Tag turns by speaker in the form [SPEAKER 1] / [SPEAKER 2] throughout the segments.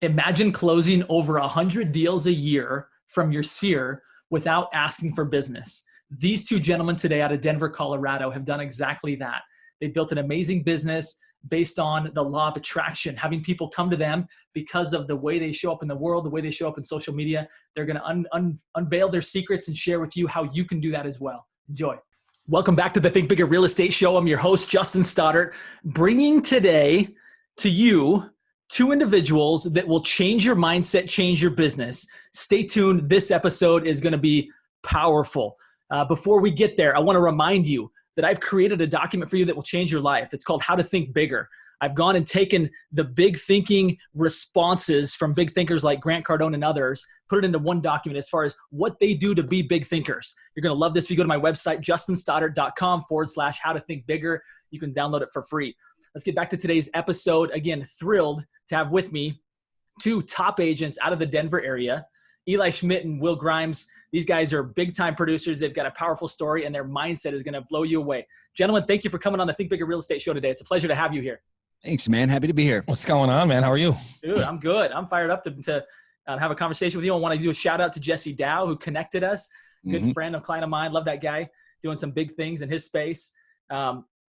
[SPEAKER 1] Imagine closing over 100 deals a year from your sphere without asking for business. These two gentlemen today out of Denver, Colorado have done exactly that. They built an amazing business based on the law of attraction, having people come to them because of the way they show up in the world, the way they show up in social media. They're going to unveil their secrets and share with you how you can do that as well. Enjoy. Welcome back to the Think Bigger Real Estate Show. I'm your host, Justin Stoddart, bringing today to you two individuals that will change your mindset, change your business. Stay tuned. This episode is going to be powerful. Before we get there, I want to remind you that I've created a document for you that will change your life. It's called How to Think Bigger. I've gone and taken the big thinking responses from big thinkers like Grant Cardone and others, put it into one document as far as what they do to be big thinkers. You're going to love this. If you go to my website, justinstoddart.com/how to think bigger, you can download it for free. Let's get back to today's episode. Again, thrilled to have with me two top agents out of the Denver area, Eli Schmidt and Will Grimes. These guys are big-time producers. They've got a powerful story, and their mindset is going to blow you away. Gentlemen, thank you for coming on the Think Bigger Real Estate Show today. It's a pleasure to have you here.
[SPEAKER 2] Thanks, man. Happy to be here.
[SPEAKER 3] What's going on, man? How are you?
[SPEAKER 1] Dude, I'm good. I'm fired up to have a conversation with you. I want to do a shout-out to Jesse Dow, who connected us. Good friend, a client of mine. Love that guy, doing some big things in his space.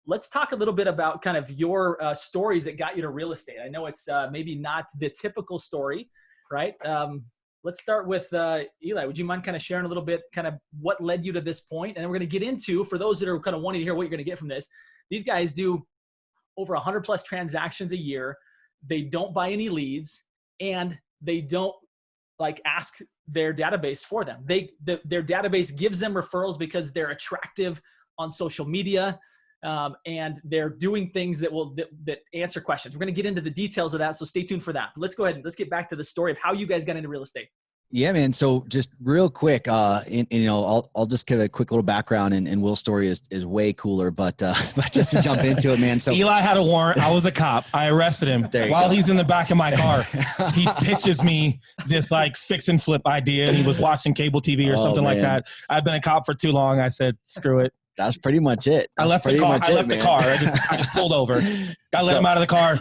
[SPEAKER 1] Let's talk a little bit about kind of your stories that got you to real estate. I know it's maybe not the typical story, right? Let's start with Eli. Would you mind kind of sharing a little bit kind of what led you to this point? And then we're going to get into, for those that are kind of wanting to hear what you're going to get from this, these guys do over 100 plus transactions a year. They don't buy any leads, and they don't ask their database for them. Their database gives them referrals because they're attractive on social media. And they're doing things that answer questions. We're going to get into the details of that, so stay tuned for that. But let's go ahead and let's get back to the story of how you guys got into real estate.
[SPEAKER 2] Yeah, man. So just real quick, I'll just give a quick little background, and Will's story is way cooler, but just to jump into it, man. So
[SPEAKER 3] Eli had a warrant. I was a cop. I arrested him while he's in the back of my car. He pitches me this fix and flip idea, and he was watching cable TV or something like that. I've been a cop for too long. I said, screw it.
[SPEAKER 2] That's pretty much it.
[SPEAKER 3] I left the car. I just pulled over. I let him out of the car.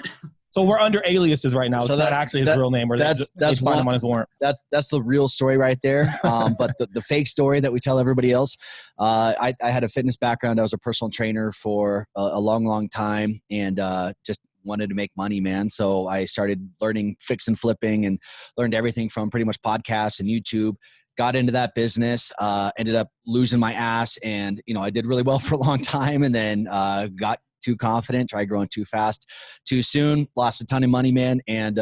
[SPEAKER 3] So we're under aliases right now. So it's not actually his real name. Or that's find him on his warrant.
[SPEAKER 2] That's the real story right there. But the fake story that we tell everybody else. I had a fitness background. I was a personal trainer for a long time, and just wanted to make money, man. So I started learning fix and flipping, and learned everything from pretty much podcasts and YouTube. Got into that business, ended up losing my ass, and I did really well for a long time, and then got too confident, tried growing too fast, too soon, lost a ton of money, man. And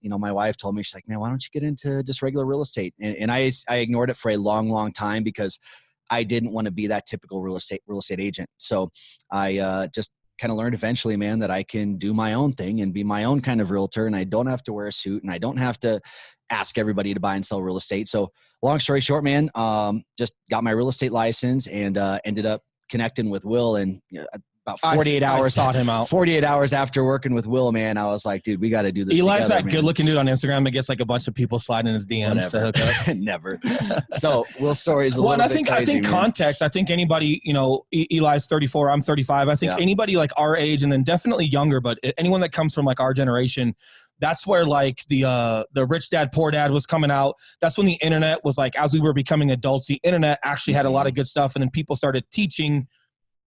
[SPEAKER 2] my wife told me, she's like, man, why don't you get into just regular real estate? And I ignored it for a long time because I didn't want to be that typical real estate agent. So I just kind of learned eventually, man, that I can do my own thing and be my own kind of realtor, and I don't have to wear a suit, and I don't have to ask everybody to buy and sell real estate. So long story short, man, just got my real estate license, and ended up connecting with Will. And about 48 hours,
[SPEAKER 3] sought him out.
[SPEAKER 2] 48 hours after working with Will, man, I was like, dude, we got to do this
[SPEAKER 3] Eli's
[SPEAKER 2] together,
[SPEAKER 3] that good looking dude on Instagram that gets a bunch of people sliding in his DMs to hook up.
[SPEAKER 2] Never. So Will's story is a little bit crazy,
[SPEAKER 3] I think context, I think anybody, Eli's 34, I'm 35. I think anybody our age, and then definitely younger, but anyone that comes from our generation, that's where the Rich Dad, Poor Dad was coming out. That's when the internet was as we were becoming adults, the internet actually had a lot of good stuff. And then people started teaching,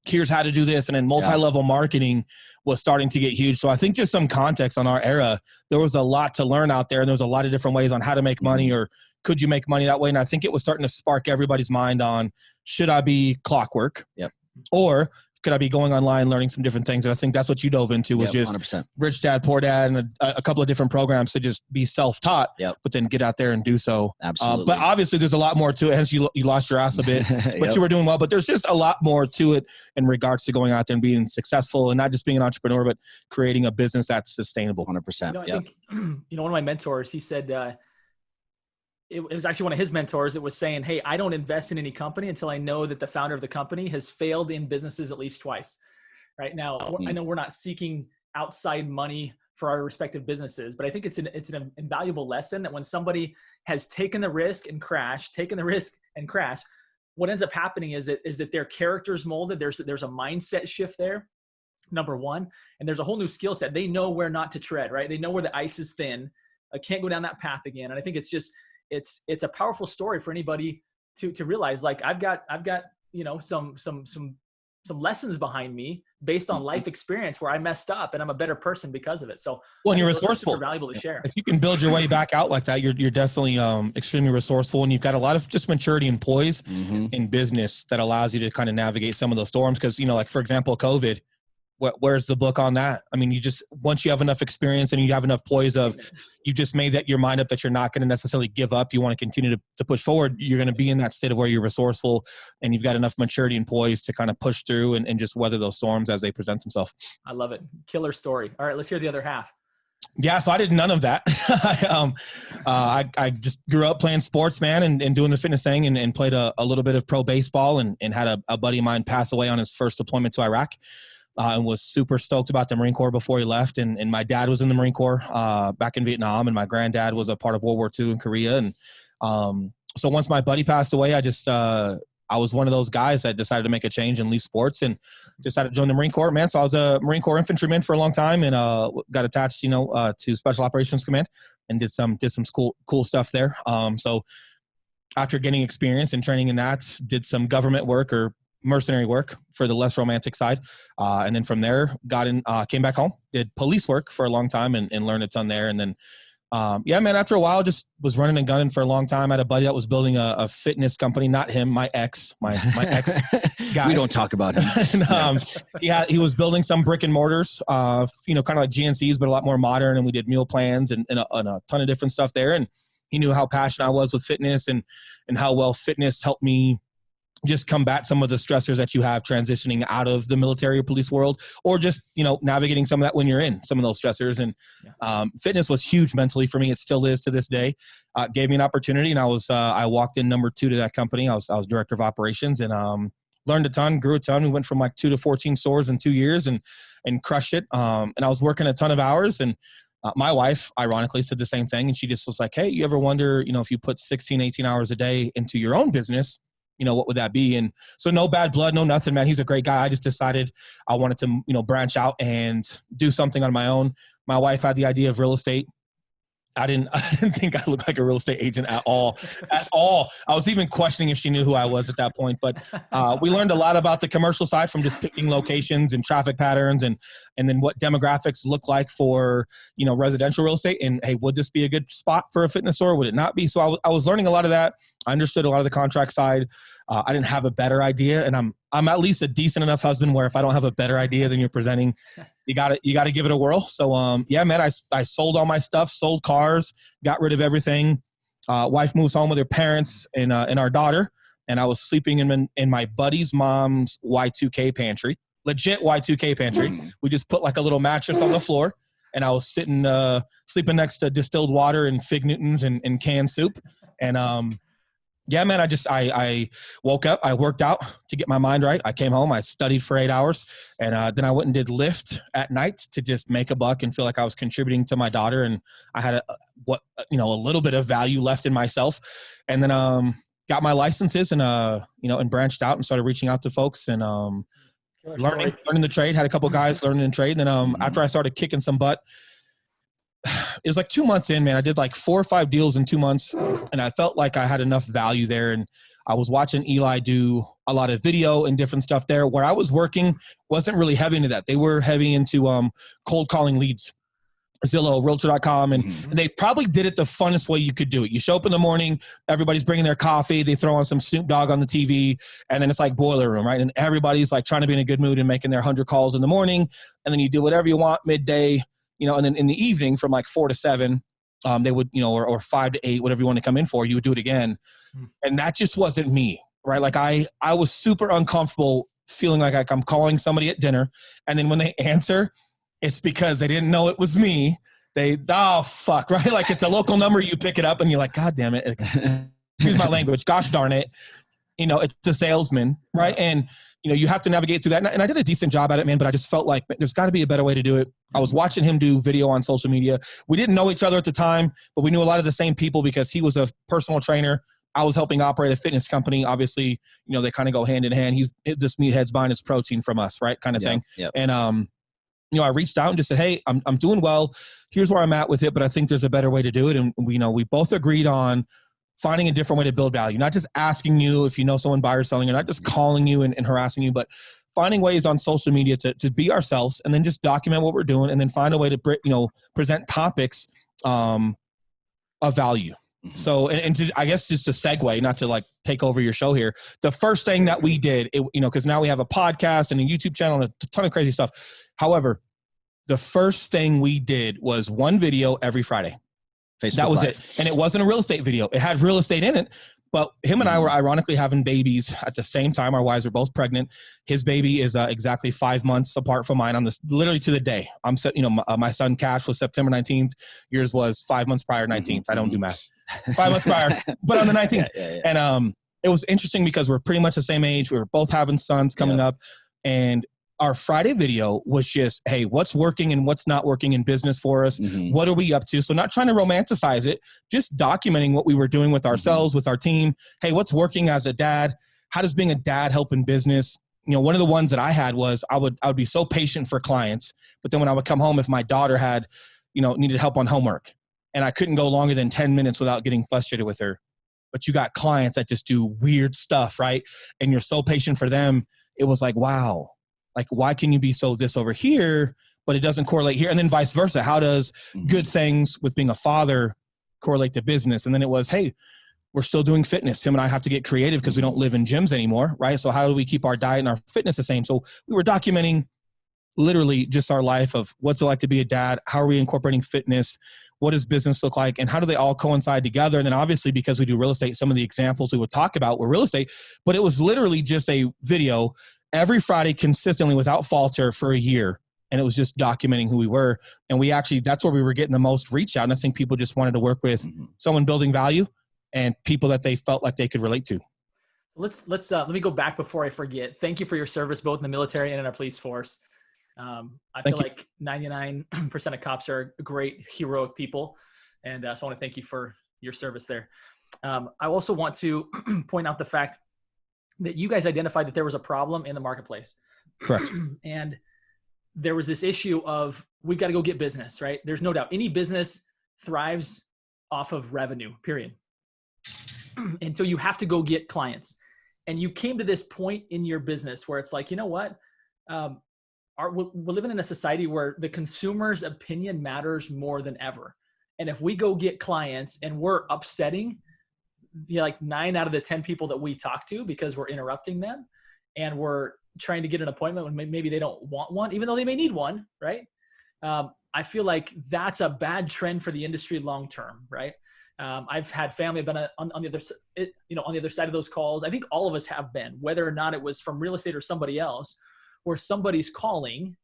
[SPEAKER 3] here's how to do this. And then multi-level marketing was starting to get huge. So I think just some context on our era, there was a lot to learn out there. And there was a lot of different ways on how to make money, or could you make money that way? And I think it was starting to spark everybody's mind on, should I be clockwork?
[SPEAKER 2] Yep.
[SPEAKER 3] Or could I be going online, learning some different things? And I think that's what you dove into, was just
[SPEAKER 2] 100%.
[SPEAKER 3] Rich Dad, Poor Dad, and a couple of different programs to just be self-taught, but then get out there and do so.
[SPEAKER 2] Absolutely.
[SPEAKER 3] But obviously there's a lot more to it. Hence you lost your ass a bit, but you were doing well. But there's just a lot more to it in regards to going out there and being successful, and not just being an entrepreneur, but creating a business that's sustainable.
[SPEAKER 2] 100%.
[SPEAKER 1] I think, one of my mentors, he said, it was actually one of his mentors that was saying, hey, I don't invest in any company until I know that the founder of the company has failed in businesses at least twice. Right now, I know we're not seeking outside money for our respective businesses, but I think it's an invaluable lesson that when somebody has taken the risk and crashed, what ends up happening is that their character's molded. There's a mindset shift there, number one, and there's a whole new skill set. They know where not to tread, right? They know where the ice is thin, I can't go down that path again. And I think it's just, it's a powerful story for anybody to realize, like, I've got, some lessons behind me based on life experience where I messed up, and I'm a better person because of it. So,
[SPEAKER 3] well, and you're
[SPEAKER 1] those are
[SPEAKER 3] resourceful.
[SPEAKER 1] super valuable to share.
[SPEAKER 3] If you can build your way back out like that, you're definitely extremely resourceful, and you've got a lot of just maturity and poise in business that allows you to kind of navigate some of those storms. Because, like, for example, COVID, where's the book on that? I mean, once you have enough experience and you have enough poise of, you just made your mind up that you're not going to necessarily give up. You want to continue to push forward. You're going to be in that state of where you're resourceful and you've got enough maturity and poise to kind of push through and just weather those storms as they present themselves.
[SPEAKER 1] I love it. Killer story. All right, let's hear the other half.
[SPEAKER 3] Yeah, so I did none of that. I just grew up playing sports, man, and doing the fitness thing, and played a little bit of pro baseball, and had a buddy of mine pass away on his first deployment to Iraq. And was super stoked about the Marine Corps before he left. And my dad was in the Marine Corps back in Vietnam, and my granddad was a part of World War II in Korea. And so once my buddy passed away, I was one of those guys that decided to make a change and leave sports and decided to join the Marine Corps, man. So I was a Marine Corps infantryman for a long time, and got attached, to Special Operations Command, and did some cool stuff there. So after getting experience and training in that, did some government work or mercenary work for the less romantic side. And then from there came back home, did police work for a long time and learned a ton there. And then, man, after a while, just was running and gunning for a long time. I had a buddy that was building a fitness company, not him, my ex guy.
[SPEAKER 2] We don't talk about him.
[SPEAKER 3] And, he was building some brick and mortars, kind of like GNCs, but a lot more modern. And we did meal plans and a ton of different stuff there. And he knew how passionate I was with fitness and how well fitness helped me just combat some of the stressors that you have transitioning out of the military or police world, or just, navigating some of that when you're in some of those stressors. And fitness was huge mentally for me. It still is to this day. Gave me an opportunity, and I walked in number 2 to that company. I was director of operations, and learned a ton, grew a ton. We went from like 2 to 14 stores in 2 years and crushed it. And I was working a ton of hours, and my wife, ironically, said the same thing. And she just was like, hey, you ever wonder, if you put 16, 18 hours a day into your own business, what would that be? And so no bad blood, no nothing, man. He's a great guy. I just decided I wanted to, branch out and do something on my own. My wife had the idea of real estate. I didn't think I looked like a real estate agent at all. I was even questioning if she knew who I was at that point. But we learned a lot about the commercial side from just picking locations and traffic patterns and then what demographics look like for, residential real estate. And hey, would this be a good spot for a fitness store? Would it not be? So I was learning a lot of that. I understood a lot of the contract side. I didn't have a better idea, and I'm at least a decent enough husband where if I don't have a better idea than you're presenting, you got to give it a whirl. So man, I sold all my stuff, sold cars, got rid of everything. Wife moves home with her parents and our daughter, and I was sleeping in my buddy's mom's Y2K pantry, legit Y2K pantry. We just put like a little mattress on the floor, and I was sleeping next to distilled water and Fig Newtons and canned soup, and yeah, man, I woke up, I worked out to get my mind right. I came home, I studied for 8 hours, and then I went and did Lyft at night to just make a buck and feel like I was contributing to my daughter, and I had a little bit of value left in myself. And then got my licenses and branched out and started reaching out to folks and learning the trade. Had a couple guys learning the trade. And then after I started kicking some butt, it was like 2 months in, man. I did like 4 or 5 deals in 2 months, and I felt like I had enough value there. And I was watching Eli do a lot of video and different stuff there. Where I was working wasn't really heavy into that. They were heavy into cold calling leads, Zillow, Realtor.com, and they probably did it the funnest way you could do it. You show up in the morning, everybody's bringing their coffee, they throw on some Snoop Dogg on the TV, and then it's like boiler room, right? And everybody's like trying to be in a good mood and making their 100 calls in the morning, and then you do whatever you want midday. And then in the evening from like 4 to 7, they would, or 5 to 8, whatever you want to come in for, you would do it again. And that just wasn't me, right? Like I was super uncomfortable feeling like I'm calling somebody at dinner. And then when they answer, it's because they didn't know it was me. Oh, fuck, right? Like it's a local number, you pick it up and you're like, God damn it. Excuse my language. Gosh darn it. It's a salesman, right? And, you have to navigate through that. And I did a decent job at it, man, but I just felt like there's got to be a better way to do it. I was watching him do video on social media. We didn't know each other at the time, but we knew a lot of the same people because he was a personal trainer. I was helping operate a fitness company. Obviously, they kind of go hand in hand. He's just meatheads buying his protein from us, right? Kind of thing. Yep. And, I reached out and just said, hey, I'm doing well. Here's where I'm at with it, but I think there's a better way to do it. And we both agreed on finding a different way to build value, not just asking you if you know someone buyer or selling, or not just calling you and harassing you, but finding ways on social media to be ourselves and then just document what we're doing and then find a way to, present topics of value. Mm-hmm. So, I guess just to segue, not to like take over your show here, the first thing that we did, because now we have a podcast and a YouTube channel and a ton of crazy stuff. However, the first thing we did was one video every Friday. Facebook that was Live. It. And it wasn't a real estate video. It had real estate in it, but him and I were ironically having babies at the same time. Our wives were both pregnant. His baby is exactly 5 months apart from mine on this, literally to the day. My son Cash was September 19th. Yours was 5 months prior, 19th. I don't do math. 5 months prior, but on the 19th. Yeah. And it was interesting because we're pretty much the same age. We were both having sons coming up, and our Friday video was just, hey, what's working and what's not working in business for us? Mm-hmm. What are we up to? So not trying to romanticize it, just documenting what we were doing with ourselves, with our team. Hey, what's working as a dad? How does being a dad help in business? One of the ones that I had was I would be so patient for clients, but then when I would come home, if my daughter had, needed help on homework and I couldn't go longer than 10 minutes without getting frustrated with her, but you got clients that just do weird stuff, right? And you're so patient for them. It was like, wow. Like, why can you be so this over here, but it doesn't correlate here? And then vice versa. How does good things with being a father correlate to business? And then it was, hey, we're still doing fitness. Him and I have to get creative because we don't live in gyms anymore, right? So how do we keep our diet and our fitness the same? So we were documenting literally just our life of what's it like to be a dad? How are we incorporating fitness? What does business look like? And how do they all coincide together? And then obviously, because we do real estate, some of the examples we would talk about were real estate, but it was literally just a video every Friday consistently without falter for a year. And it was just documenting who we were. And that's where we were getting the most reach out. And I think people just wanted to work with someone building value and people that they felt like they could relate to.
[SPEAKER 1] Let me go back before I forget. Thank you for your service, both in the military and in our police force. I feel like 99% of cops are great, heroic people. And so I want to thank you for your service there. I also want to point out the fact that you guys identified that there was a problem in the marketplace.
[SPEAKER 3] Correct.
[SPEAKER 1] And there was this issue of, we've got to go get business, right? There's no doubt any business thrives off of revenue, period. And so you have to go get clients. And you came to this point in your business where it's like, you know what? We're living in a society where the consumer's opinion matters more than ever. And if we go get clients and we're upsetting like 9 out of the 10 people that we talk to because we're interrupting them and we're trying to get an appointment when maybe they don't want one, even though they may need one, right? I feel like that's a bad trend for the industry long-term, right? I've had family been on the other side of those calls. I think all of us have been, whether or not it was from real estate or somebody else, where somebody's calling,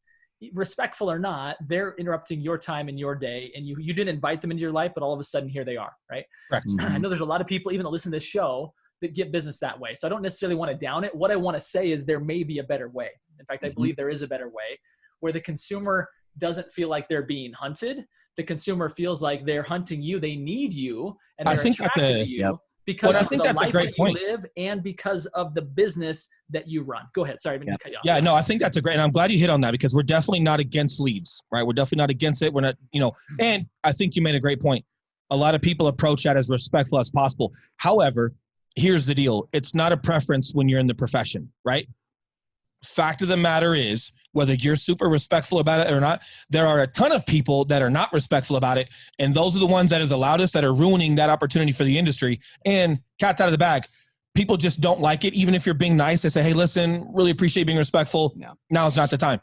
[SPEAKER 1] respectful or not, they're interrupting your time in your day, and you didn't invite them into your life, but all of a sudden here they are, right?
[SPEAKER 3] Correct.
[SPEAKER 1] I know there's a lot of people even that listen to this show that get business that way. So I don't necessarily want to down it. What I want to say is there may be a better way. In fact, I believe there is a better way where the consumer doesn't feel like they're being hunted. The consumer feels like they're hunting you. They need you, and they're attracted to you. Because of the life that you live and because of the business that you run. Go ahead. Sorry, I didn't cut you off.
[SPEAKER 3] Yeah, no, I think that's and I'm glad you hit on that because we're definitely not against leads, right? We're definitely not against it. We're not, and I think you made a great point. A lot of people approach that as respectful as possible. However, here's the deal. It's not a preference when you're in the profession, right? Fact of the matter is, whether you're super respectful about it or not, there are a ton of people that are not respectful about it. And those are the ones that are the loudest that are ruining that opportunity for the industry. And cat's out of the bag. People just don't like it. Even if you're being nice, they say, hey, listen, really appreciate being respectful. No. Now's not the time.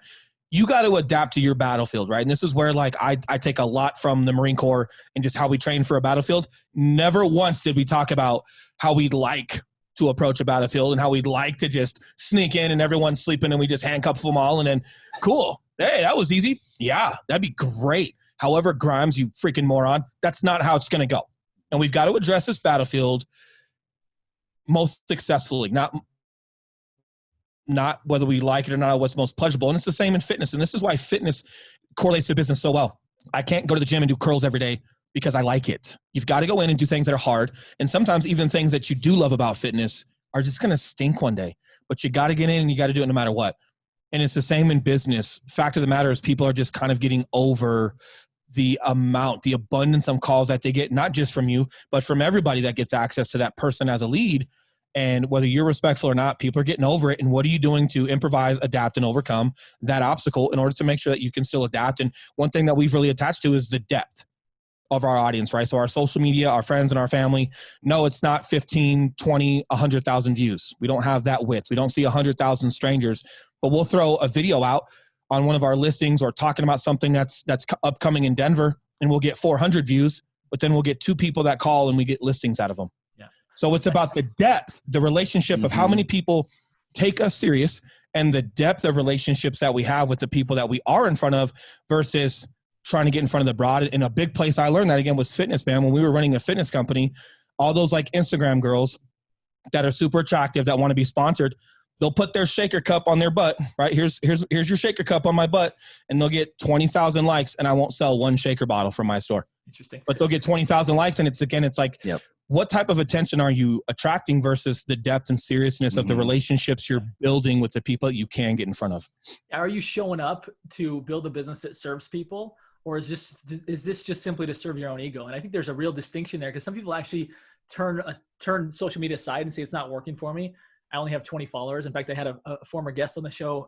[SPEAKER 3] You got to adapt to your battlefield, right? And this is where I take a lot from the Marine Corps and just how we train for a battlefield. Never once did we talk about how we'd like to approach a battlefield and how we'd like to just sneak in and everyone's sleeping and we just handcuff them all and then cool. Hey, that was easy. Yeah, that'd be great. However, Grimes, you freaking moron, that's not how it's going to go. And we've got to address this battlefield most successfully, not whether we like it or not, what's most pleasurable. And it's the same in fitness. And this is why fitness correlates to business so well. I can't go to the gym and do curls every day because I like it. You've got to go in and do things that are hard. And sometimes even things that you do love about fitness are just going to stink one day, but you got to get in and you got to do it no matter what. And it's the same in business. Fact of the matter is people are just kind of getting over the abundance of calls that they get, not just from you, but from everybody that gets access to that person as a lead. And whether you're respectful or not, people are getting over it. And what are you doing to improvise, adapt, and overcome that obstacle in order to make sure that you can still adapt? And one thing that we've really attached to is the depth of our audience, right? So our social media, our friends and our family, no, it's not 15, 20, 100,000 views. We don't have that width. We don't see 100,000 strangers, but we'll throw a video out on one of our listings or talking about something that's upcoming in Denver, and we'll get 400 views, but then we'll get 2 people that call and we get listings out of them. Yeah. So it's about the depth, the relationship of how many people take us serious and the depth of relationships that we have with the people that we are in front of versus trying to get in front of the broad. In a big place I learned that again was fitness, man. When we were running a fitness company, all those like Instagram girls that are super attractive that want to be sponsored, they'll put their shaker cup on their butt, right? Here's your shaker cup on my butt, and they'll get 20,000 likes, and I won't sell one shaker bottle from my store.
[SPEAKER 1] Interesting. But
[SPEAKER 3] they'll get 20,000 likes, and it's like, what type of attention are you attracting versus the depth and seriousness of the relationships you're building with the people you can get in front of?
[SPEAKER 1] Are you showing up to build a business that serves people, or is this just simply to serve your own ego? And I think there's a real distinction there, because some people actually turn social media aside and say it's not working for me. I only have 20 followers. In fact, I had a former guest on the show,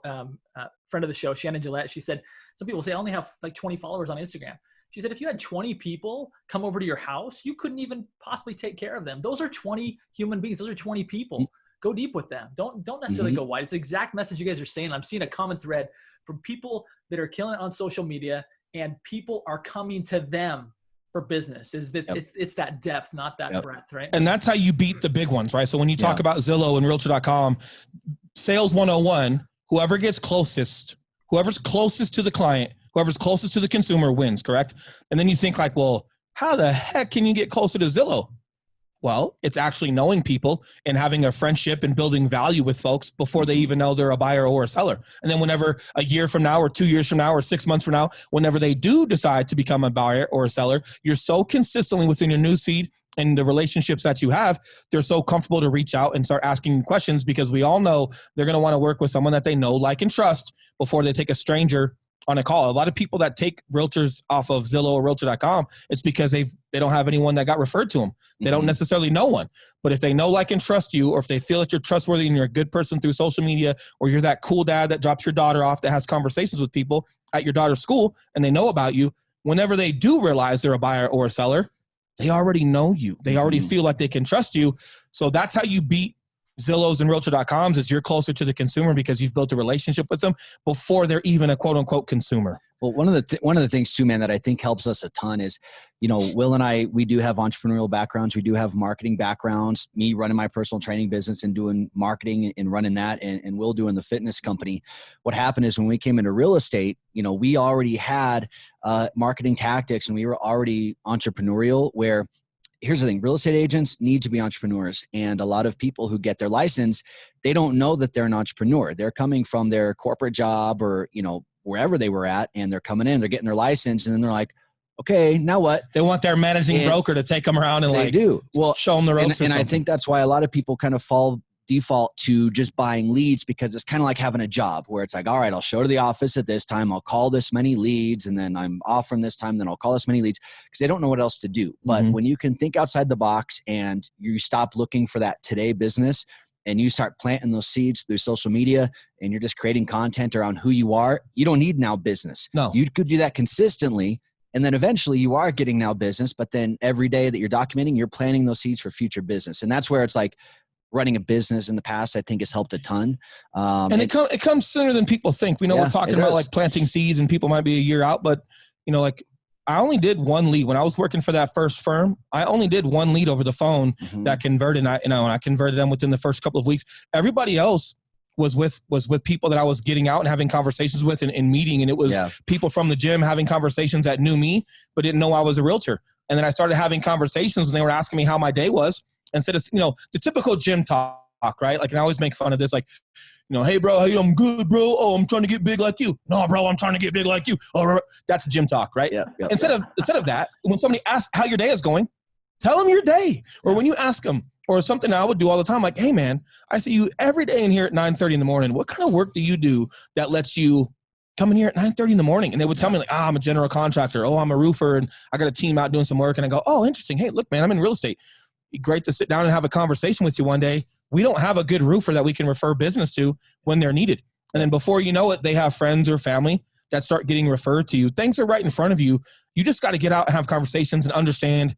[SPEAKER 1] friend of the show, Shannon Gillette. She said, some people say I only have like 20 followers on Instagram. She said, if you had 20 people come over to your house, you couldn't even possibly take care of them. Those are 20 human beings. Those are 20 people. Go deep with them. Don't necessarily go wide. It's the exact message you guys are saying. I'm seeing a common thread from people that are killing it on social media, and people are coming to them for business. Is that it's that depth, not that breadth, right?
[SPEAKER 3] And that's how you beat the big ones, right? So when you talk about Zillow and Realtor.com, sales 101, whoever's closest to the client, whoever's closest to the consumer wins, correct? And then you think like, well, how the heck can you get closer to Zillow? Well, it's actually knowing people and having a friendship and building value with folks before they even know they're a buyer or a seller. And then whenever a year from now or 2 years from now or 6 months from now, whenever they do decide to become a buyer or a seller, you're so consistently within your newsfeed and the relationships that you have, they're so comfortable to reach out and start asking questions, because we all know they're going to want to work with someone that they know, like, and trust before they take a stranger on a call. A lot of people that take realtors off of Zillow or Realtor.com, it's because they don't have anyone that got referred to them. They don't necessarily know one. But if they know, like, and trust you, or if they feel that you're trustworthy and you're a good person through social media, or you're that cool dad that drops your daughter off that has conversations with people at your daughter's school and they know about you, whenever they do realize they're a buyer or a seller, they already know you. They already feel like they can trust you. So that's how you beat Zillows and Realtor.coms, is you're closer to the consumer because you've built a relationship with them before they're even a quote unquote consumer.
[SPEAKER 2] Well, one of the things too, man, that I think helps us a ton is, Will and I, we do have entrepreneurial backgrounds. We do have marketing backgrounds, me running my personal training business and doing marketing and running that, and Will doing the fitness company. What happened is when we came into real estate, we already had marketing tactics and we were already entrepreneurial, where here's the thing, real estate agents need to be entrepreneurs. And a lot of people who get their license, they don't know that they're an entrepreneur. They're coming from their corporate job or, wherever they were at, and they're coming in, they're getting their license, and then they're like, okay, now what?
[SPEAKER 3] They want their managing broker to take them around and show them the ropes.
[SPEAKER 2] And I think that's why a lot of people kind of default to just buying leads, because it's kind of like having a job where it's like, all right, I'll show to the office at this time, I'll call this many leads, and then I'm off from this time, then I'll call this many leads, because they don't know what else to do. But when you can think outside the box and you stop looking for that today business and you start planting those seeds through social media and you're just creating content around who you are, you don't need now business.
[SPEAKER 3] No.
[SPEAKER 2] You could do that consistently, and then eventually you are getting now business, but then every day that you're documenting, you're planting those seeds for future business. And that's where it's like, running a business in the past, I think, has helped a ton.
[SPEAKER 3] And it comes sooner than people think. We know we're talking about like planting seeds and people might be a year out, but I only did one lead when I was working for that first firm. I only did one lead over the phone that converted. And I converted them within the first couple of weeks. Everybody else was with people that I was getting out and having conversations with and meeting. And it was people from the gym having conversations that knew me, but didn't know I was a realtor. And then I started having conversations when they were asking me how my day was. Instead of, the typical gym talk, right? Like, and I always make fun of this, like, hey, bro, hey, I'm good, bro. Oh, I'm trying to get big like you. No, bro, I'm trying to get big like you. Oh, that's gym talk, right? Instead of that, when somebody asks how your day is going, tell them your day. Or when you ask them, Or something I would do all the time, like, hey man, I see you every day in here at 9:30 in the morning. What kind of work do you do that lets you come in here at 9:30 in the morning? And they would tell me like, I'm a general contractor. Oh, I'm a roofer and I got a team out doing some work. And I go, oh, interesting. Hey, look, man, I'm in real estate. It'd be great to sit down and have a conversation with you one day. We don't have a good roofer that we can refer business to when they're needed. And then before you know it, they have friends or family that start getting referred to you. Things are right in front of you. You just got to get out and have conversations and understand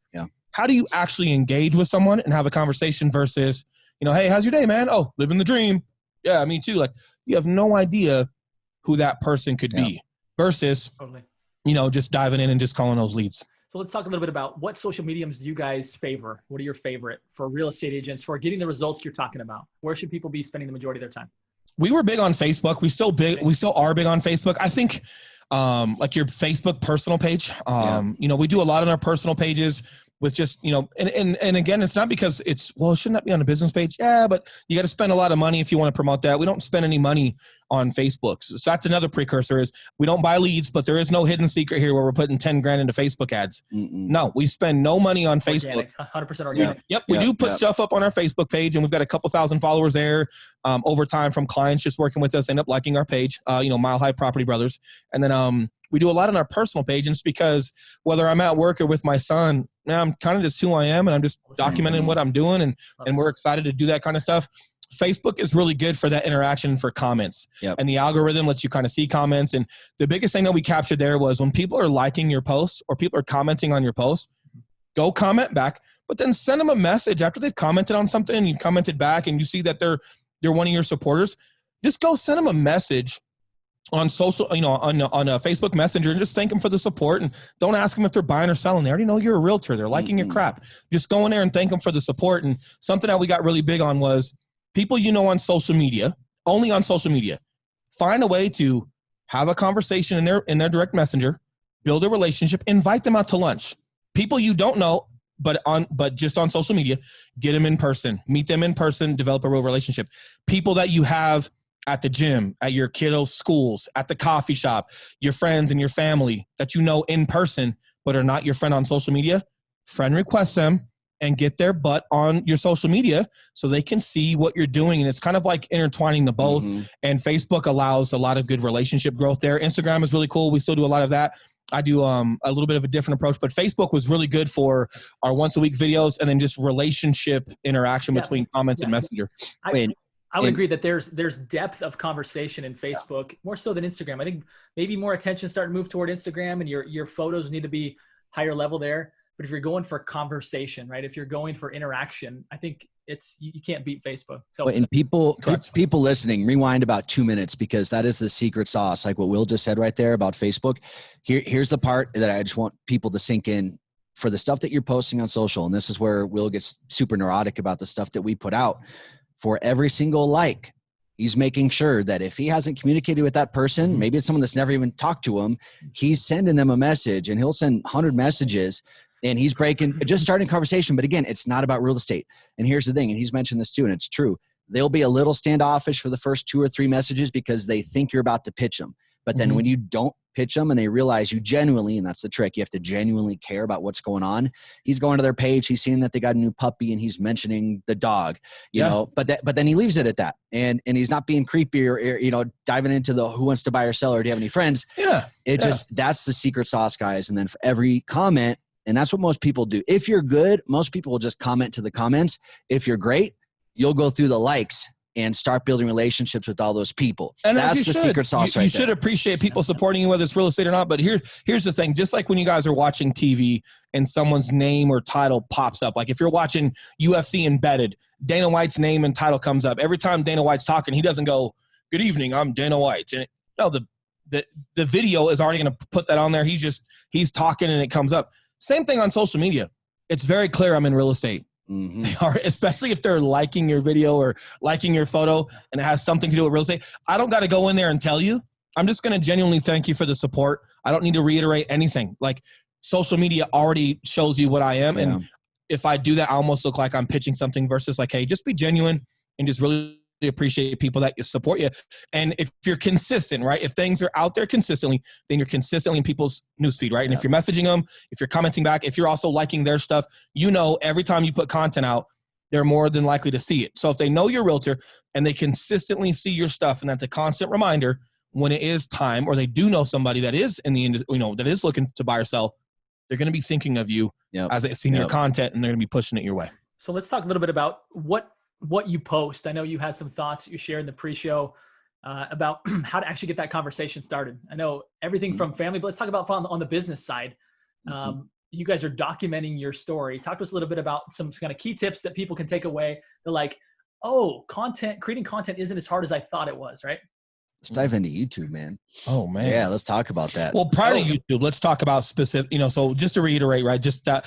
[SPEAKER 3] how do you actually engage with someone and have a conversation versus, hey, how's your day, man? Oh, living the dream. Yeah, me too. Like, you have no idea who that person could be versus, just diving in and just calling those leads.
[SPEAKER 1] So let's talk a little bit about what social mediums do you guys favor? What are your favorite for real estate agents for getting the results you're talking about? Where should people be spending the majority of their time?
[SPEAKER 3] We were big on Facebook. We still are big on Facebook. I think like your Facebook personal page, we do a lot on our personal pages with just, and again, it's not because it shouldn't that be on a business page? Yeah, but you got to spend a lot of money if you want to promote that. We don't spend any money on Facebook. So that's another precursor is we don't buy leads, but there is no hidden secret here where we're putting 10 grand into Facebook ads. No, we spend no money on Facebook.
[SPEAKER 1] 100% organic.
[SPEAKER 3] Yep. We do put stuff up on our Facebook page and we've got a couple thousand followers there over time from clients just working with us, end up liking our page, Mile High Property Brothers. And then we do a lot on our personal page and it's because whether I'm at work or with my son, I'm kind of just who I am and I'm just documenting what I'm doing and we're excited to do that kind of stuff. Facebook is really good for that interaction for comments and the algorithm lets you kind of see comments. And the biggest thing that we captured there was when people are liking your posts or people are commenting on your post, go comment back, but then send them a message after they've commented on something and you've commented back and you see that they're one of your supporters. Just go send them a message on social, on a Facebook Messenger and just thank them for the support and don't ask them if they're buying or selling. They already know you're a realtor. They're liking your crap. Just go in there and thank them for the support. And something that we got really big on was people on social media, only on social media, find a way to have a conversation in their direct messenger, build a relationship, invite them out to lunch. People you don't know, but just on social media, get them in person, meet them in person, develop a real relationship. People that you have at the gym, at your kiddos' schools, at the coffee shop, your friends and your family that you know in person, but are not your friend on social media, friend request them and get their butt on your social media so they can see what you're doing. And it's kind of like intertwining the both. And Facebook allows a lot of good relationship growth there. Instagram is really cool. We still do a lot of that. I do a little bit of a different approach, but Facebook was really good for our once a week videos and then just relationship interaction between comments and Messenger.
[SPEAKER 1] I would agree that there's depth of conversation in Facebook more so than Instagram. I think maybe more attention starting to move toward Instagram and your photos need to be higher level there. But if you're going for conversation, right? If you're going for interaction, I think you can't beat Facebook. So
[SPEAKER 2] and people listening, rewind about 2 minutes because that is the secret sauce. Like what Will just said right there about Facebook. Here's the part that I just want people to sink in for the stuff that you're posting on social. And this is where Will gets super neurotic about the stuff that we put out. For every single like, he's making sure that if he hasn't communicated with that person, maybe it's someone that's never even talked to him, he's sending them a message and he'll send 100 messages and he's just starting a conversation. But again, it's not about real estate. And here's the thing, and he's mentioned this too, and it's true. They'll be a little standoffish for the first 2 or 3 messages because they think you're about to pitch them. But then when you don't pitch them and they realize you genuinely, and that's the trick, you have to genuinely care about what's going on. He's going to their page. He's seeing that they got a new puppy and he's mentioning the dog, you know, but then he leaves it at that. And he's not being creepy or diving into the who wants to buy or sell or do you have any friends? That's the secret sauce, guys. And then for every comment, and that's what most people do. If you're good, most people will just comment to the comments. If you're great, you'll go through the likes and start building relationships with all those people. And that's the secret sauce right there. You should
[SPEAKER 3] appreciate people supporting you, whether it's real estate or not. But here's the thing. Just like when you guys are watching TV and someone's name or title pops up, like if you're watching UFC Embedded, Dana White's name and title comes up. Every time Dana White's talking, he doesn't go, "Good evening, I'm Dana White." And the video is already going to put that on there. He's talking and it comes up. Same thing on social media. It's very clear I'm in real estate. They are, especially if they're liking your video or liking your photo and it has something to do with real estate. I don't got to go in there and tell you. I'm just going to genuinely thank you for the support. I don't need to reiterate anything. Like social media already shows you what I am. Yeah. And if I do that, I almost look like I'm pitching something versus like, hey, just be genuine and just really appreciate people that support you. And if you're consistent, right? If things are out there consistently, then you're consistently in people's newsfeed, right? And if you're messaging them, if you're commenting back, if you're also liking their stuff, every time you put content out, they're more than likely to see it. So if they know you're a realtor and they consistently see your stuff, and that's a constant reminder when it is time, or they do know somebody that is in the industry, that is looking to buy or sell, they're going to be thinking of you as they've seen your content, and they're going to be pushing it your way.
[SPEAKER 1] So let's talk a little bit about what you post. I know you had some thoughts you shared in the pre-show about how to actually get that conversation started. I know everything from family, but let's talk about on the business side. You guys are documenting your story. Talk to us a little bit about some kind of key tips that people can take away. They're like, oh, creating content isn't as hard as I thought it was, right?
[SPEAKER 2] Let's dive into YouTube, man.
[SPEAKER 3] Oh, man.
[SPEAKER 2] Yeah, let's talk about that.
[SPEAKER 3] Well, prior to YouTube, let's talk about specific, so just to reiterate, right, just that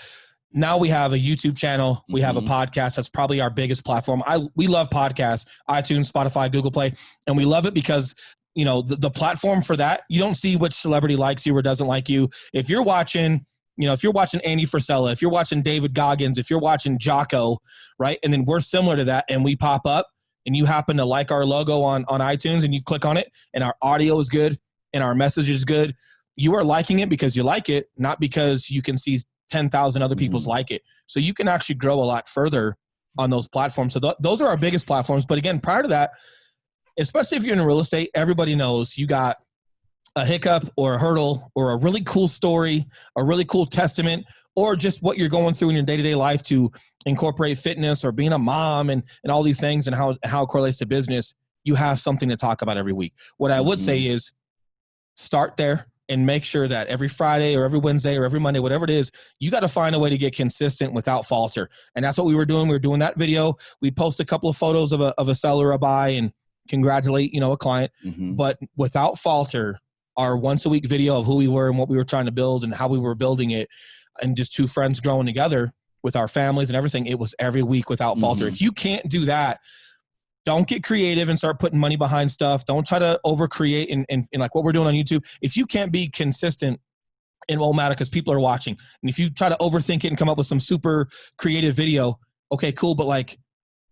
[SPEAKER 3] now we have a YouTube channel. We have a podcast. That's probably our biggest platform. We love podcasts, iTunes, Spotify, Google Play, and we love it because, the platform for that, you don't see which celebrity likes you or doesn't like you. If you're watching, if you're watching Andy Frisella, if you're watching David Goggins, if you're watching Jocko, right, and then we're similar to that and we pop up, and you happen to like our logo on iTunes and you click on it and our audio is good and our message is good, you are liking it because you like it, not because you can see 10,000 other people's like it. So you can actually grow a lot further on those platforms. So those are our biggest platforms. But again, prior to that, especially if you're in real estate, everybody knows you got a hiccup or a hurdle or a really cool story, a really cool testament, or just what you're going through in your day-to-day life to incorporate fitness or being a mom and all these things and how it correlates to business. You have something to talk about every week. What I would say is start there and make sure that every Friday or every Wednesday or every Monday, whatever it is, you got to find a way to get consistent without falter. And that's what we were doing. We were doing that video. We'd post a couple of photos of a seller, a buy, and congratulate, a client. But without falter, our once a week video of who we were and what we were trying to build and how we were building it, and just two friends growing together with our families and everything, it was every week without falter. If you can't do that, don't get creative and start putting money behind stuff. Don't try to overcreate and like what we're doing on YouTube. If you can't be consistent, it won't matter because people are watching. And if you try to overthink it and come up with some super creative video, okay, cool. But like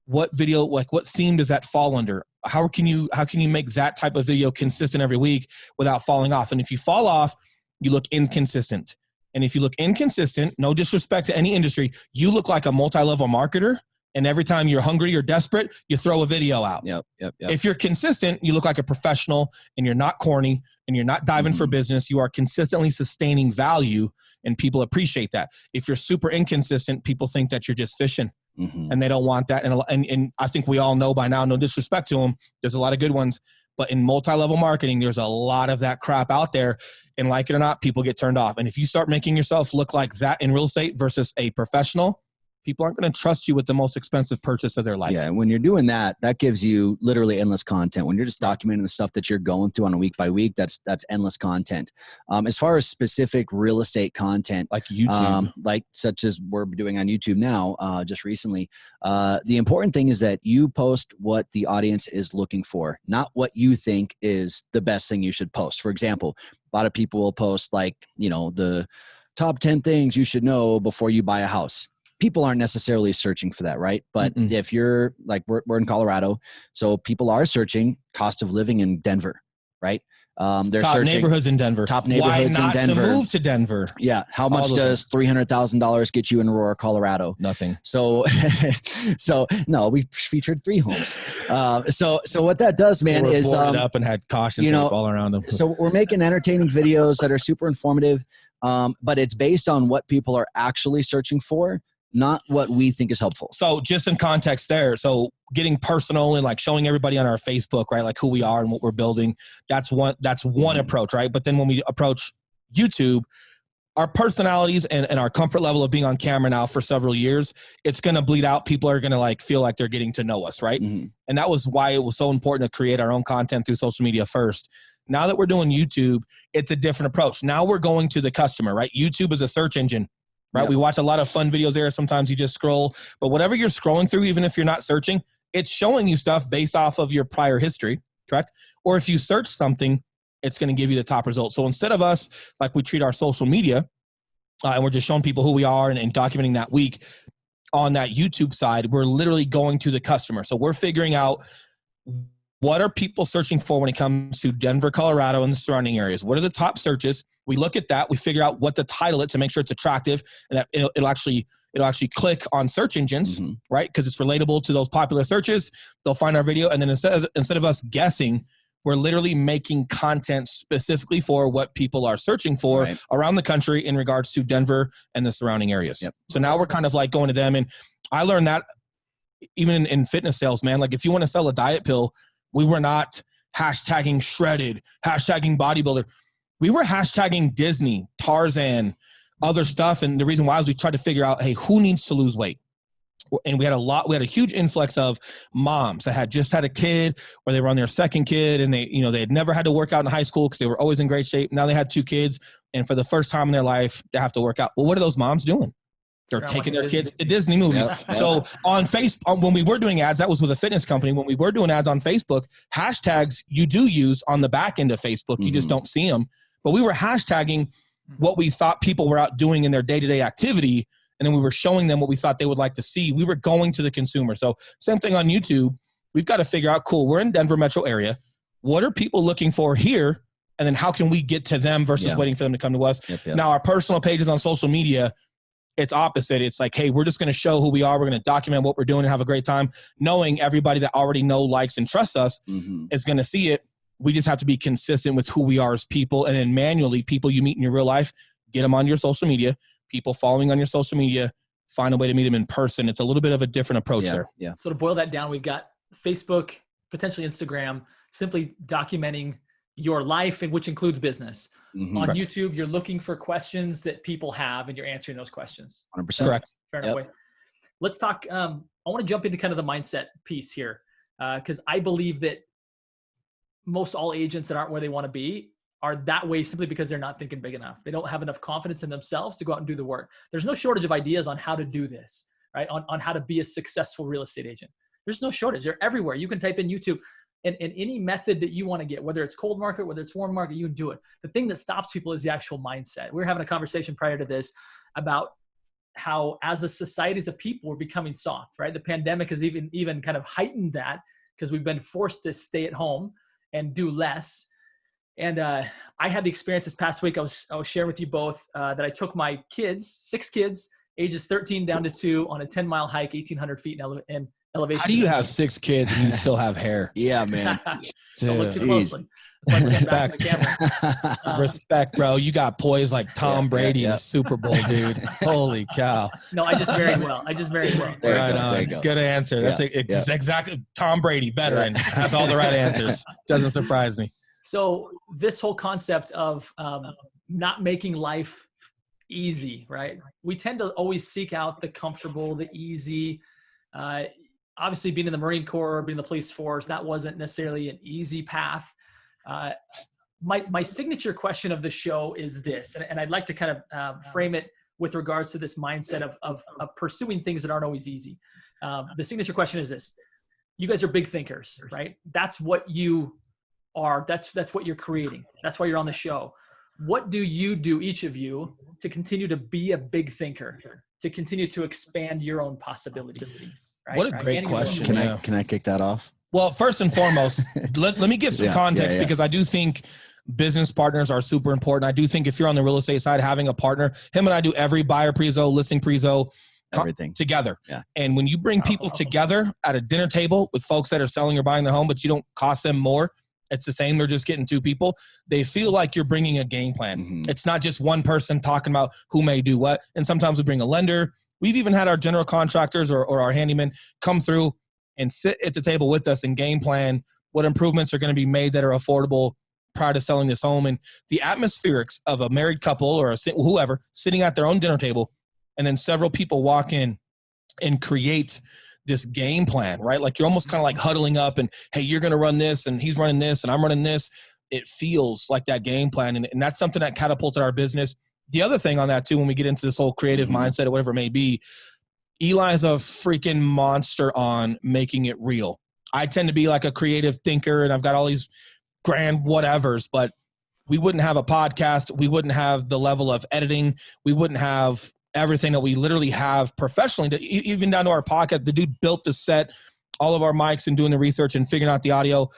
[SPEAKER 3] what video, like what theme does that fall under? How can you make that type of video consistent every week without falling off? And if you fall off, you look inconsistent. And if you look inconsistent, no disrespect to any industry, you look like a multi-level marketer. And every time you're hungry or desperate, you throw a video out.
[SPEAKER 2] Yep.
[SPEAKER 3] If you're consistent, you look like a professional and you're not corny and you're not diving for business. You are consistently sustaining value and people appreciate that. If you're super inconsistent, people think that you're just fishing and they don't want that. And I think we all know by now, no disrespect to them, there's a lot of good ones. But in multi-level marketing, there's a lot of that crap out there. And like it or not, people get turned off. And if you start making yourself look like that in real estate versus a professional, people aren't going to trust you with the most expensive purchase of their life.
[SPEAKER 2] Yeah, when you're doing that, that gives you literally endless content. When you're just documenting the stuff that you're going through on a week by week, that's endless content. As far as specific real estate content,
[SPEAKER 3] like YouTube,
[SPEAKER 2] like such as we're doing on YouTube now, just recently, the important thing is that you post what the audience is looking for, not what you think is the best thing you should post. For example, a lot of people will post like, the top 10 things you should know before you buy a house. People aren't necessarily searching for that, right? But if you're like, we're in Colorado, so people are searching cost of living in Denver, right? They're
[SPEAKER 3] top
[SPEAKER 2] searching
[SPEAKER 3] neighborhoods in Denver.
[SPEAKER 2] Top neighborhoods in Denver.
[SPEAKER 3] To move to Denver?
[SPEAKER 2] Yeah. How much does $300,000 get you in Aurora, Colorado?
[SPEAKER 3] Nothing.
[SPEAKER 2] So no, we featured 3 homes. So what that does, man, is
[SPEAKER 3] boarded up and had caution tape all around them.
[SPEAKER 2] So we're making entertaining videos that are super informative, but it's based on what people are actually searching for, not what we think is helpful.
[SPEAKER 3] So just in context there, so getting personal and like showing everybody on our Facebook, right, like who we are and what we're building, that's one approach, right? But then when we approach YouTube, our personalities and our comfort level of being on camera now for several years, it's going to bleed out. People are going to like feel like they're getting to know us, right? And that was why it was so important to create our own content through social media first. Now that we're doing YouTube, it's a different approach. Now we're going to the customer, right? YouTube is a search engine. Right. Yep. We watch a lot of fun videos there. Sometimes you just scroll, but whatever you're scrolling through, even if you're not searching, it's showing you stuff based off of your prior history, correct? Or if you search something, it's going to give you the top result. So instead of us, like we treat our social media and we're just showing people who we are and documenting that week on that YouTube side, we're literally going to the customer. So we're figuring out what are people searching for when it comes to Denver, Colorado, and the surrounding areas. What are the top searches? We look at that. We figure out what to title it to make sure it's attractive and that it'll actually It'll actually click on search engines, right? Because it's relatable to those popular searches. They'll find our video. And then instead of us guessing, we're literally making content specifically for what people are searching for around the country in regards to Denver and the surrounding areas. So now we're kind of like going to them. And I learned that even in fitness sales, man. Like if you want to sell a diet pill, we were not hashtagging shredded, hashtagging bodybuilder. We were hashtagging Disney, Tarzan, other stuff. And the reason why is we tried to figure out, hey, who needs to lose weight? And we had a huge influx of moms that had just had a kid or they were on their second kid and they had never had to work out in high school because they were always in great shape. Now they had 2 kids. And for the first time in their life, they have to work out. Well, what are those moms doing? They're taking their kids to Disney movies. So on Facebook, when we were doing ads, that was with a fitness company. When we were doing ads on Facebook, hashtags you do use on the back end of Facebook. You just don't see them. But we were hashtagging what we thought people were out doing in their day-to-day activity. And then we were showing them what we thought they would like to see. We were going to the consumer. So same thing on YouTube. We've got to figure out, cool, we're in Denver metro area. What are people looking for here? And then how can we get to them versus waiting for them to come to us? Now, our personal pages on social media, it's opposite. It's like, hey, we're just going to show who we are. We're going to document what we're doing and have a great time, knowing everybody that already likes, and trusts us is going to see it. We just have to be consistent with who we are as people. And then manually, people you meet in your real life, get them on your social media. People following on your social media, find a way to meet them in person. It's a little bit of a different approach there.
[SPEAKER 1] Yeah. So to boil that down, we've got Facebook, potentially Instagram, simply documenting your life, and which includes business. On YouTube, you're looking for questions that people have, and you're answering those questions.
[SPEAKER 2] 100%.
[SPEAKER 3] Correct.
[SPEAKER 1] Fair enough way. Let's talk. I want to jump into kind of the mindset piece here, because I believe that most all agents that aren't where they want to be are that way simply because they're not thinking big enough. They don't have enough confidence in themselves to go out and do the work. There's no shortage of ideas on how to do this, right? On how to be a successful real estate agent. There's no shortage. They're everywhere. You can type in YouTube and any method that you want to get, whether it's cold market, whether it's warm market, you can do it. The thing that stops people is the actual mindset. We were having a conversation prior to this about how as a society, as a people, we're becoming soft, right? The pandemic has even kind of heightened that because we've been forced to stay at home and do less. And I had the experience this past week. I was sharing with you both that I took my kids, 6 kids, ages 13 down to 2, on a 10-mile hike, 1,800 feet in elevation.
[SPEAKER 3] How do you have 6 kids and you still have hair?
[SPEAKER 2] Yeah, man.
[SPEAKER 1] Don't look too closely. That's why I stand back from the camera.
[SPEAKER 3] Respect, bro. You got poise like Tom Brady in the Super Bowl, dude. Holy cow.
[SPEAKER 1] No, I just married well.
[SPEAKER 3] Right on. Good answer. That's exactly Tom Brady, veteran. Has all the right answers. Doesn't surprise me.
[SPEAKER 1] So this whole concept of not making life easy, right? We tend to always seek out the comfortable, the easy. Obviously, being in the Marine Corps, being in the police force, that wasn't necessarily an easy path. My signature question of the show is this, and I'd like to kind of frame it with regards to this mindset of pursuing things that aren't always easy. The signature question is this: you guys are big thinkers, right? That's what you are. That's what you're creating. That's why you're on the show. What do you do, each of you, to continue to be a big thinker, to continue to expand your own possibilities? Right?
[SPEAKER 3] What a great question.
[SPEAKER 2] Can I kick that off?
[SPEAKER 3] Well, first and foremost, let me give some context because I do think business partners are super important. I do think if you're on the real estate side, having a partner, him and I do every buyer prezo, listing prezo, everything together. Yeah. And when you bring people together at a dinner table with folks that are selling or buying their home, but you don't cost them more, it's the same. They're just getting 2 people. They feel like you're bringing a game plan. It's not just one person talking about who may do what. And sometimes we bring a lender. We've even had our general contractors or our handyman come through and sit at the table with us and game plan what improvements are going to be made that are affordable prior to selling this home. And the atmospherics of a married couple or whoever sitting at their own dinner table, and then several people walk in and create this game plan, right? Like you're almost kind of like huddling up and, hey, you're going to run this and he's running this and I'm running this. It feels like that game plan. And that's something that catapulted our business. The other thing on that too, when we get into this whole creative mindset or whatever it may be, Eli's a freaking monster on making it real. I tend to be like a creative thinker and I've got all these grand whatevers, but we wouldn't have a podcast. We wouldn't have the level of editing. We wouldn't have everything that we literally have professionally, even down to our podcast. The dude built the set, all of our mics, and doing the research and figuring out the audio.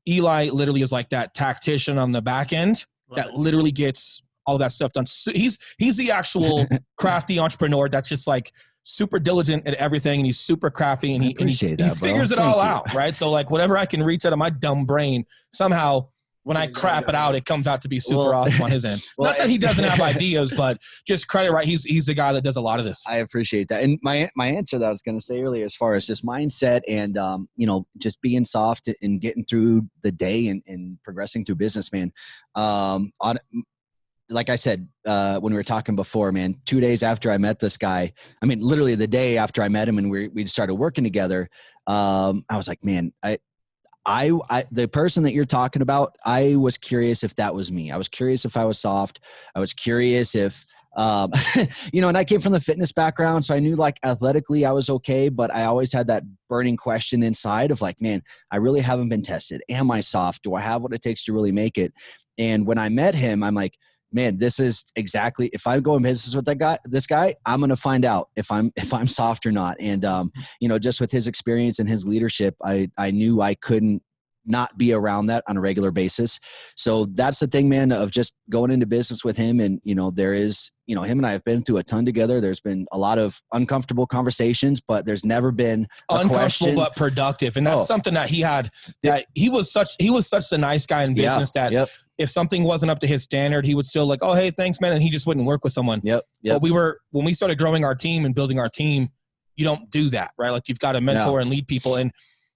[SPEAKER 3] Eli literally is like that tactician on the back end that literally gets all that stuff done. So he's the actual crafty entrepreneur that's just like super diligent at everything, and he's super crafty, and he figures it all out, right? So like whatever I can reach out of my dumb brain, somehow when I crap it out, it comes out to be super awesome on his end. Not that he doesn't have ideas, but just credit, right? He's the guy that does a lot of this.
[SPEAKER 2] I appreciate that. And my answer that I was going to say earlier, as far as just mindset and, just being soft and getting through the day and progressing through business, man. Like I said, when we were talking before, man, 2 days after I met this guy, I mean, literally the day after I met him and we started working together, I was like, man, the person that you're talking about, I was curious if that was me. I was curious if I was soft. I was curious if, and I came from the fitness background, so I knew like athletically I was okay, but I always had that burning question inside of like, man, I really haven't been tested. Am I soft? Do I have what it takes to really make it? And when I met him, I'm like, man, this is exactly, if I go in business with this guy, I'm going to find out if I'm soft or not. And, just with his experience and his leadership, I knew I couldn't not be around that on a regular basis. So that's the thing, man, of just going into business with him. And, there is, him and I have been through a ton together. There's been a lot of uncomfortable conversations, but there's never been a question.
[SPEAKER 3] But productive. And that's something that he had, that he was such a nice guy in business that if something wasn't up to his standard, he would still like, oh, hey, thanks, man. And he just wouldn't work with someone. But when we started growing our team and building our team, you don't do that, right? Like you've got to mentor and lead people. And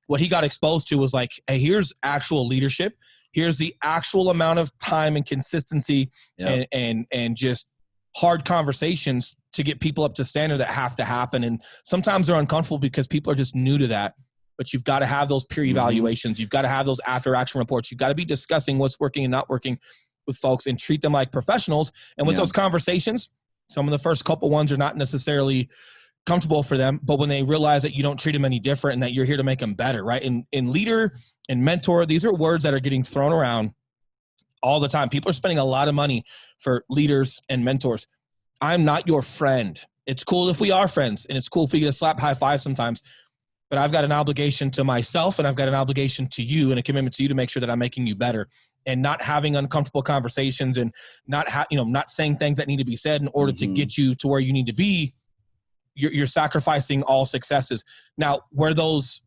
[SPEAKER 3] what he got exposed to was like, hey, here's actual leadership. Here's the actual amount of time and consistency and just hard conversations to get people up to standard that have to happen. And sometimes they're uncomfortable because people are just new to that. But you've got to have those peer evaluations. You've got to have those after action reports. You've got to be discussing what's working and not working with folks and treat them like professionals. And with those conversations, some of the first couple ones are not necessarily comfortable for them, but when they realize that you don't treat them any different and that you're here to make them better, right? And leader and mentor, these are words that are getting thrown around all the time. People are spending a lot of money for leaders and mentors. I'm not your friend. It's cool if we are friends, and it's cool if we get a slap high five sometimes, but I've got an obligation to myself, and I've got an obligation to you and a commitment to you to make sure that I'm making you better, and not having uncomfortable conversations and not saying things that need to be said in order to get you to where you need to be. You're sacrificing all successes. Now, where those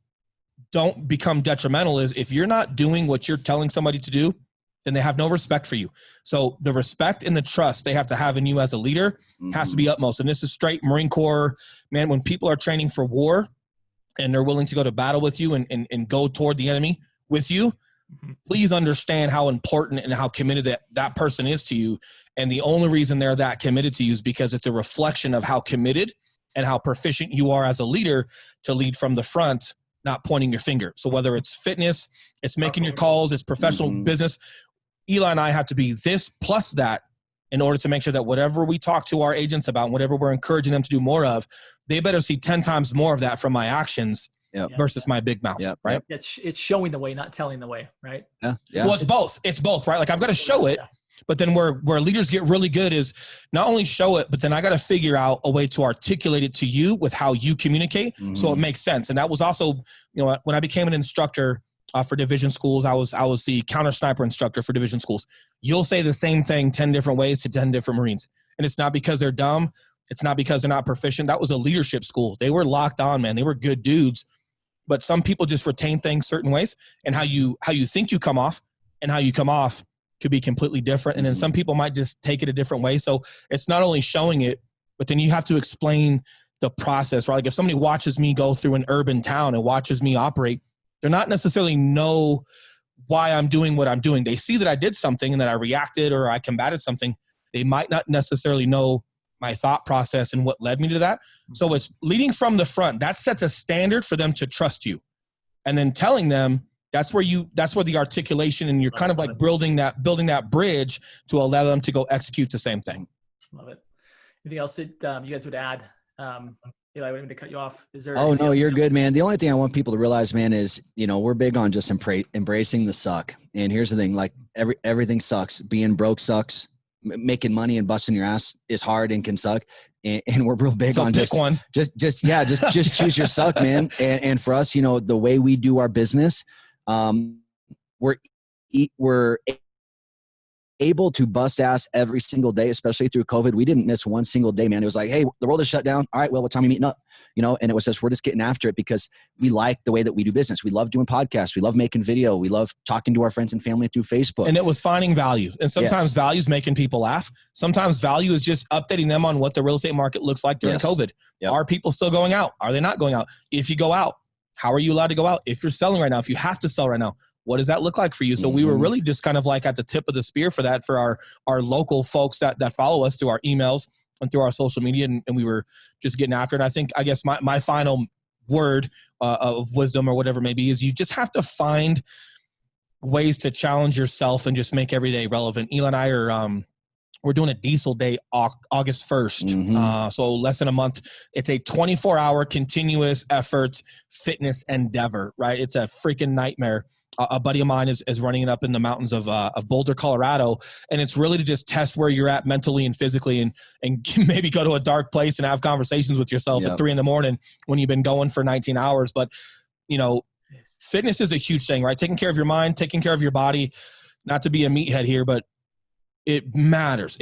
[SPEAKER 3] don't become detrimental is if you're not doing what you're telling somebody to do, then they have no respect for you. So the respect and the trust they have to have in you as a leader has to be utmost. And this is straight Marine Corps, man. When people are training for war and they're willing to go to battle with you and go toward the enemy with you, please understand how important and how committed that person is to you. And the only reason they're that committed to you is because it's a reflection of how committed and how proficient you are as a leader to lead from the front, not pointing your finger. So whether it's fitness, it's making your calls, it's professional business, Eli and I have to be this plus that in order to make sure that whatever we talk to our agents about, whatever we're encouraging them to do more of, they better see 10 times more of that from my actions versus my big mouth, right?
[SPEAKER 1] It's showing the way, not telling the way, right?
[SPEAKER 3] Well, it's both. It's both, right? Like I've got to show it. But then where leaders get really good is not only show it, but then I got to figure out a way to articulate it to you with how you communicate so it makes sense. And that was also, when I became an instructor for division schools, I was the counter sniper instructor for division schools. You'll say the same thing 10 different ways to 10 different Marines. And it's not because they're dumb. It's not because they're not proficient. That was a leadership school. They were locked on, man. They were good dudes. But some people just retain things certain ways, and how you think you come off and how you come off could be completely different. And then some people might just take it a different way. So it's not only showing it, but then you have to explain the process, right? Like if somebody watches me go through an urban town and watches me operate, they're not necessarily know why I'm doing what I'm doing. They see that I did something and that I reacted or I combated something. They might not necessarily know my thought process and what led me to that. So it's leading from the front. That sets a standard for them to trust you. And then telling them, that's where the articulation and you're kind of like building that bridge to allow them to go execute the same thing.
[SPEAKER 1] Love it. Anything else that you guys would add? Eli, I didn't mean to cut you off. Is there?
[SPEAKER 2] Oh no, you're good, man. The only thing I want people to realize, man, is we're big on just embracing the suck. And here's the thing: like everything sucks. Being broke sucks. Making money and busting your ass is hard and can suck. And we're real big on
[SPEAKER 3] just
[SPEAKER 2] choose your suck, man. And for us, the way we do our business, we're able to bust ass every single day, especially through COVID. We didn't miss one single day, man. It was like, hey, the world is shut down. All right, well, what time are you meeting up? You know, and it was just, we're just getting after it because we like the way that we do business. We love doing podcasts. We love making video. We love talking to our friends and family through Facebook.
[SPEAKER 3] And it was finding value. And sometimes value is making people laugh. Sometimes value is just updating them on what the real estate market looks like during COVID. Yep. Are people still going out? Are they not going out? If you go out, how are you allowed to go out? If you're selling right now, if you have to sell right now, what does that look like for you? So we were really just kind of like at the tip of the spear for that, for our local folks that follow us through our emails and through our social media. And we were just getting after it. I guess my final word of wisdom or whatever it may be is you just have to find ways to challenge yourself and just make every day relevant. Eli and I are, we're doing a diesel day August 1st. So less than a month. It's a 24-hour continuous effort fitness endeavor, right? It's a freaking nightmare. A buddy of mine is running it up in the mountains of Boulder, Colorado. And it's really to just test where you're at mentally and physically and maybe go to a dark place and have conversations with yourself at 3 a.m. when you've been going for 19 hours. But, you know, fitness is a huge thing, right? Taking care of your mind, taking care of your body, not to be a meathead here, but it matters.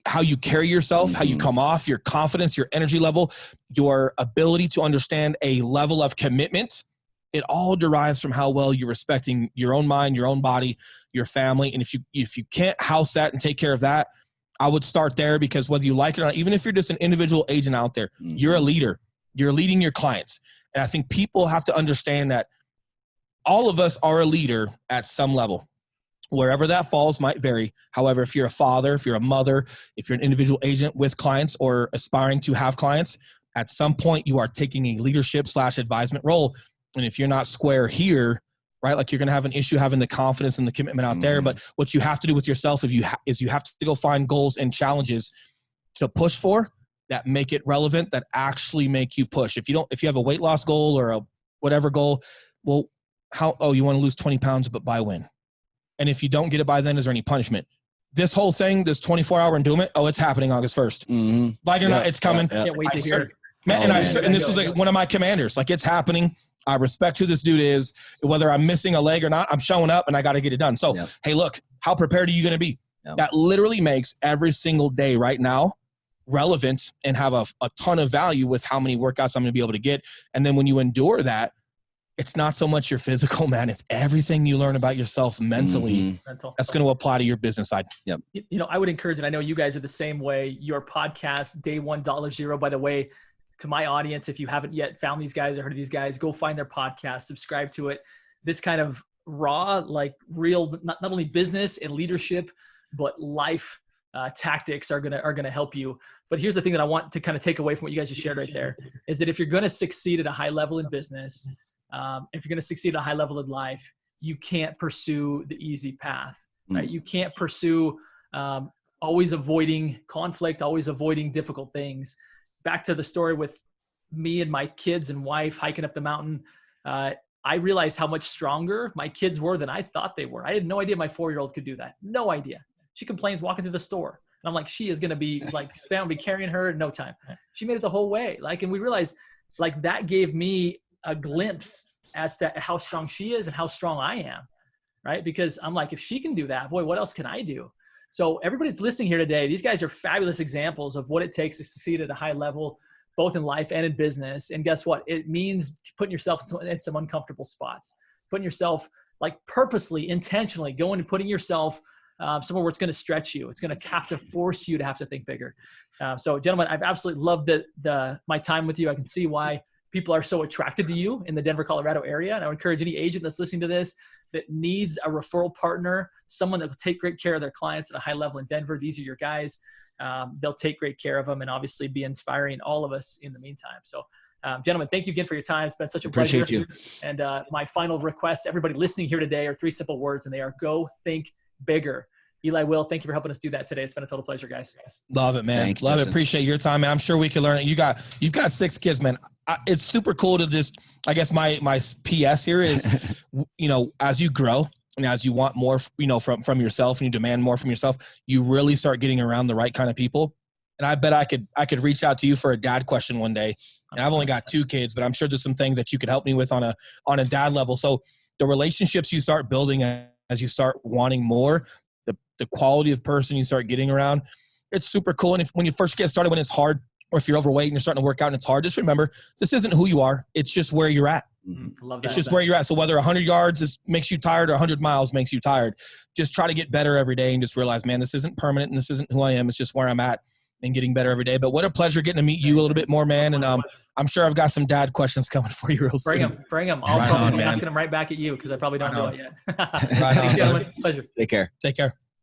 [SPEAKER 3] How you carry yourself, how you come off, your confidence, your energy level, your ability to understand a level of commitment. It all derives from how well you're respecting your own mind, your own body, your family. And if you can't house that and take care of that, I would start there, because whether you like it or not, even if you're just an individual agent out there, you're a leader. You're leading your clients. And I think people have to understand that all of us are a leader at some level. Wherever that falls might vary. However, if you're a father, if you're a mother, if you're an individual agent with clients or aspiring to have clients, at some point you are taking a leadership / advisement role. And if you're not square here, right, like you're going to have an issue having the confidence and the commitment out there. But what you have to do with yourself is you have to go find goals and challenges to push for that make it relevant, that actually make you push. If you have a weight loss goal or a whatever goal, well, you want to lose 20 pounds, but by when? And if you don't get it by then, is there any punishment? This whole thing, this 24-hour endowment, it's happening August 1st. Like it or not, it's coming.
[SPEAKER 1] Can't wait to hear it.
[SPEAKER 3] And this was like one of my commanders. Like, it's happening. I respect who this dude is. Whether I'm missing a leg or not, I'm showing up and I got to get it done. So, hey, look, how prepared are you going to be? That literally makes every single day right now relevant and have a ton of value with how many workouts I'm going to be able to get. And then when you endure that, it's not so much your physical, man. It's everything you learn about yourself mentally. That's going to apply to your business side.
[SPEAKER 1] You know, I would encourage, and I know you guys are the same way, your podcast, Day One, $0, by the way, to my audience, if you haven't yet found these guys or heard of these guys, go find their podcast, subscribe to it. This kind of raw, like real, not only business and leadership, but life tactics are gonna help you. But here's the thing that I want to kind of take away from what you guys just shared right there, is that if you're going to succeed at a high level in business, if you're going to succeed at a high level in life, you can't pursue the easy path, right? You can't pursue always avoiding conflict, always avoiding difficult things. Back to the story with me and my kids and wife hiking up the mountain, I realized how much stronger my kids were than I thought they were. I had no idea my 4-year-old could do that. No idea. She complains walking through the store. And I'm like, she is going to be like, Spam will be carrying her in no time. She made it the whole way. And we realized that gave me a glimpse as to how strong she is and how strong I am, right? Because I'm like, if she can do that, boy, what else can I do? So everybody that's listening here today, these guys are fabulous examples of what it takes to succeed at a high level, both in life and in business. And guess what? It means putting yourself in some uncomfortable spots, putting yourself purposely, intentionally going and putting yourself somewhere where it's going to stretch you. It's going to have to force you to have to think bigger. So gentlemen, I've absolutely loved my time with you. I can see why people are so attracted to you in the Denver, Colorado area. And I would encourage any agent that's listening to this that needs a referral partner, someone that will take great care of their clients at a high level in Denver. These are your guys. They'll take great care of them and obviously be inspiring all of us in the meantime. So gentlemen, thank you again for your time. It's been such a pleasure.
[SPEAKER 2] Appreciate you.
[SPEAKER 1] And my final request, everybody listening here today, are 3 simple words, and they are: go think bigger. Eli, Will, thank you for helping us do that today. It's been a total pleasure, guys.
[SPEAKER 3] Love it, man.
[SPEAKER 2] Thanks,
[SPEAKER 3] Love
[SPEAKER 2] Justin.
[SPEAKER 3] it. Appreciate your time, man. I'm sure we can learn it. You've got 6 kids, man. It's super cool to just, I guess my PS here is, as you grow and as you want more, from yourself, and you demand more from yourself, you really start getting around the right kind of people. And I bet I could reach out to you for a dad question one day. And I've only got 2 kids, but I'm sure there's some things that you could help me with on a dad level. So the relationships you start building as you start wanting more, the the quality of person you start getting around, it's super cool. And when you first get started, when it's hard, or if you're overweight and you're starting to work out and it's hard, just remember, this isn't who you are. It's just where you're at.
[SPEAKER 1] Love that.
[SPEAKER 3] It's just where you're at. So whether 100 yards makes you tired or 100 miles makes you tired, just try to get better every day and just realize, man, this isn't permanent and this isn't who I am. It's just where I'm at and getting better every day. But what a pleasure getting to meet you a little bit more, man. And I'm sure I've got some dad questions coming for you real soon.
[SPEAKER 1] Bring them. I'll probably be asking them right back at you because I probably don't know it yet.
[SPEAKER 3] Right on,
[SPEAKER 1] Gentlemen, pleasure.
[SPEAKER 2] Take care.
[SPEAKER 3] Take care.